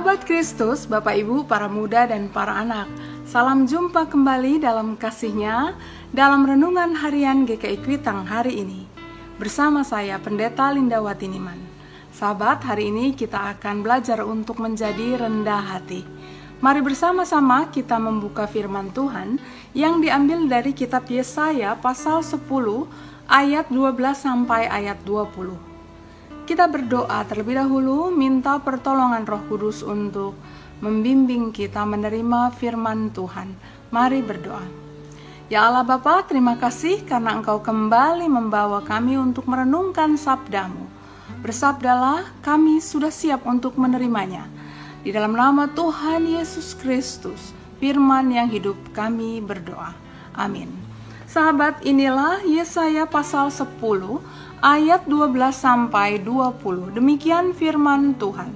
Sahabat Kristus, Bapak Ibu, para muda dan para anak, salam jumpa kembali dalam kasih-Nya dalam renungan harian GKI Kuitang hari ini. Bersama saya, Pendeta Lindawati Niman. Sahabat, hari ini kita akan belajar untuk menjadi rendah hati. Mari bersama-sama kita membuka firman Tuhan yang diambil dari kitab Yesaya pasal 10 ayat 12 sampai ayat 20. Kita berdoa terlebih dahulu, minta pertolongan Roh Kudus untuk membimbing kita menerima firman Tuhan. Mari berdoa. Ya Allah Bapa, terima kasih karena Engkau kembali membawa kami untuk merenungkan sabda-Mu. Bersabdalah, kami sudah siap untuk menerimanya. Di dalam nama Tuhan Yesus Kristus, firman yang hidup, kami berdoa. Amin. Sahabat, inilah Yesaya pasal 10 ayat 12 sampai 20. Demikian firman Tuhan.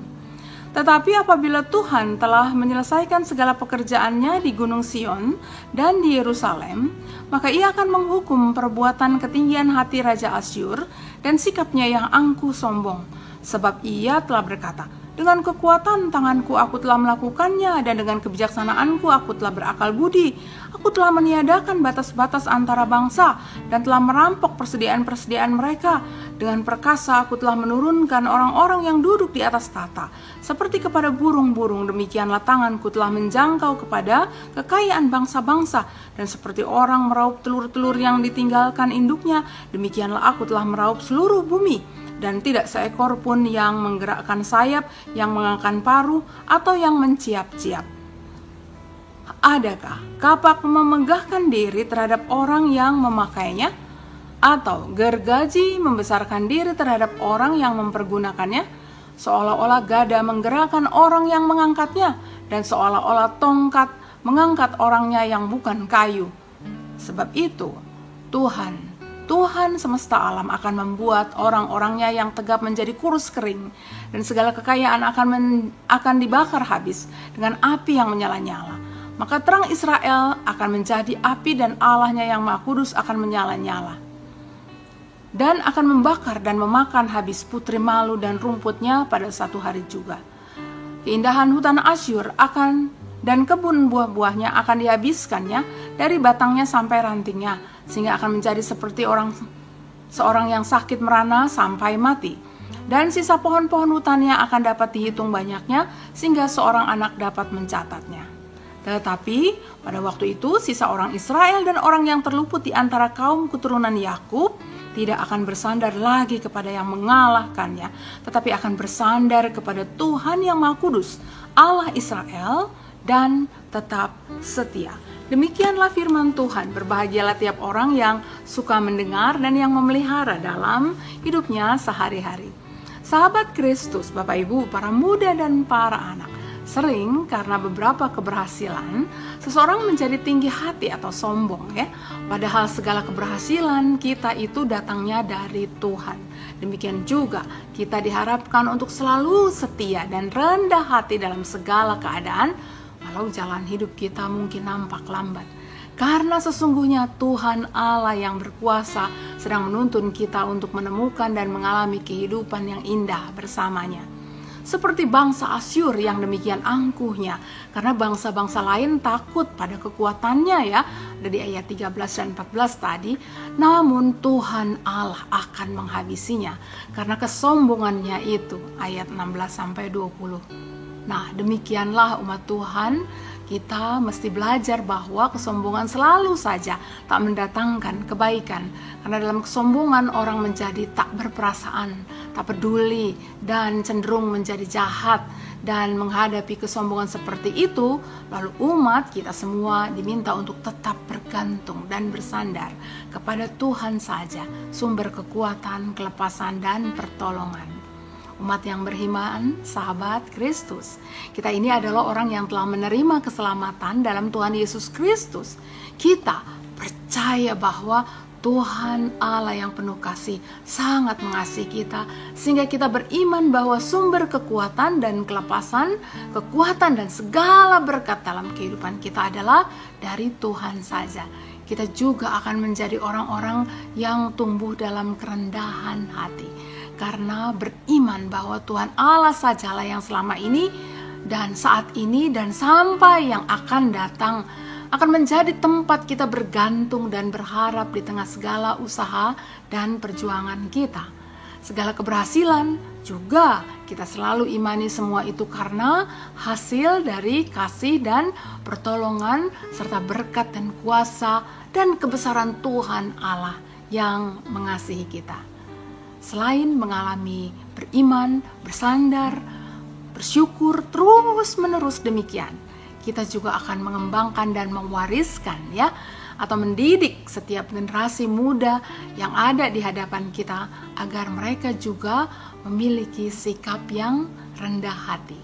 Tetapi apabila Tuhan telah menyelesaikan segala pekerjaannya di Gunung Sion dan di Yerusalem, maka Ia akan menghukum perbuatan ketinggian hati Raja Asyur dan sikapnya yang angkuh sombong. Sebab Ia telah berkata, dengan kekuatan tanganku aku telah melakukannya, dan dengan kebijaksanaanku aku telah berakal budi. Aku telah meniadakan batas-batas antara bangsa, dan telah merampok persediaan-persediaan mereka. Dengan perkasa aku telah menurunkan orang-orang yang duduk di atas tahta. Seperti kepada burung-burung, demikianlah tanganku telah menjangkau kepada kekayaan bangsa-bangsa. Dan seperti orang meraup telur-telur yang ditinggalkan induknya, demikianlah aku telah meraup seluruh bumi. Dan tidak seekor pun yang menggerakkan sayap, yang mengangkat paruh, atau yang menciap-ciap. Adakah kapak memegahkan diri terhadap orang yang memakainya? Atau gergaji membesarkan diri terhadap orang yang mempergunakannya? Seolah-olah gada menggerakkan orang yang mengangkatnya, dan seolah-olah tongkat mengangkat orangnya yang bukan kayu. Sebab itu, Tuhan semesta alam akan membuat orang-orangnya yang tegap menjadi kurus kering, dan segala kekayaan akan dibakar habis dengan api yang menyala-nyala. Maka terang Israel akan menjadi api, dan Allahnya yang Maha Kudus akan menyala-nyala, dan akan membakar dan memakan habis putri malu dan rumputnya pada satu hari juga. Keindahan hutan Asyur dan kebun buah-buahnya akan dihabiskannya dari batangnya sampai rantingnya, sehingga akan menjadi seperti seorang yang sakit merana sampai mati. Dan sisa pohon-pohon hutannya akan dapat dihitung banyaknya, sehingga seorang anak dapat mencatatnya. Tetapi pada waktu itu sisa orang Israel dan orang yang terluput di antara kaum keturunan Yakub tidak akan bersandar lagi kepada yang mengalahkannya, tetapi akan bersandar kepada Tuhan yang Maha Kudus, Allah Israel, dan tetap setia. Demikianlah firman Tuhan. Berbahagialah tiap orang yang suka mendengar dan yang memelihara dalam hidupnya sehari-hari. Sahabat Kristus, Bapak Ibu, para muda dan para anak, sering karena beberapa keberhasilan seseorang menjadi tinggi hati atau sombong, ya. Padahal segala keberhasilan kita itu datangnya dari Tuhan. Demikian juga kita diharapkan untuk selalu setia dan rendah hati dalam segala keadaan, walau jalan hidup kita mungkin nampak lambat. Karena sesungguhnya Tuhan Allah yang berkuasa sedang menuntun kita untuk menemukan dan mengalami kehidupan yang indah bersamanya. Seperti bangsa Asyur yang demikian angkuhnya, karena bangsa-bangsa lain takut pada kekuatannya, ya, dari ayat 13 dan 14 tadi. Namun Tuhan Allah akan menghabisinya karena kesombongannya itu, ayat 16 sampai 20. Nah, demikianlah umat Tuhan, kita mesti belajar bahwa kesombongan selalu saja tak mendatangkan kebaikan. Karena dalam kesombongan orang menjadi tak berperasaan, tak peduli, dan cenderung menjadi jahat. Dan menghadapi kesombongan seperti itu, lalu umat kita semua diminta untuk tetap bergantung dan bersandar kepada Tuhan saja, sumber kekuatan, kelepasan, dan pertolongan. Umat yang beriman, sahabat Kristus, kita ini adalah orang yang telah menerima keselamatan dalam Tuhan Yesus Kristus. Kita percaya bahwa Tuhan Allah yang penuh kasih sangat mengasihi kita, sehingga kita beriman bahwa sumber kekuatan dan kelepasan, kekuatan dan segala berkat dalam kehidupan kita adalah dari Tuhan saja. Kita juga akan menjadi orang-orang yang tumbuh dalam kerendahan hati, karena beriman bahwa Tuhan Allah sajalah yang selama ini dan saat ini dan sampai yang akan datang akan menjadi tempat kita bergantung dan berharap di tengah segala usaha dan perjuangan kita. Segala keberhasilan juga kita selalu imani semua itu karena hasil dari kasih dan pertolongan serta berkat dan kuasa dan kebesaran Tuhan Allah yang mengasihi kita. Selain mengalami beriman, bersandar, bersyukur terus-menerus demikian, kita juga akan mengembangkan dan mewariskan atau mendidik setiap generasi muda yang ada di hadapan kita agar mereka juga memiliki sikap yang rendah hati.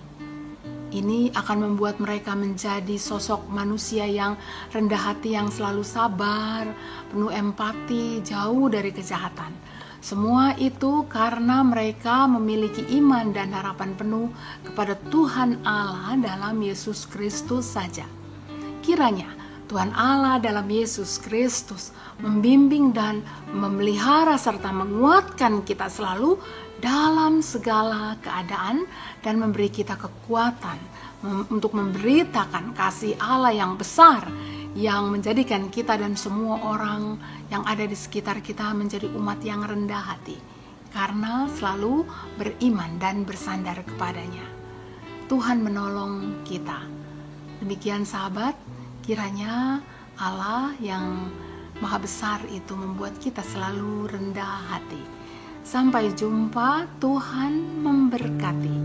Ini akan membuat mereka menjadi sosok manusia yang rendah hati, yang selalu sabar, penuh empati, jauh dari kejahatan. Semua itu karena mereka memiliki iman dan harapan penuh kepada Tuhan Allah dalam Yesus Kristus saja. Kiranya Tuhan Allah dalam Yesus Kristus membimbing dan memelihara serta menguatkan kita selalu dalam segala keadaan dan memberi kita kekuatan untuk memberitakan kasih Allah yang besar yang menjadikan kita dan semua orang yang ada di sekitar kita menjadi umat yang rendah hati karena selalu beriman dan bersandar kepadanya. Tuhan menolong kita. Demikian sahabat, kiranya Allah yang Maha Besar itu membuat kita selalu rendah hati. Sampai jumpa, Tuhan memberkati.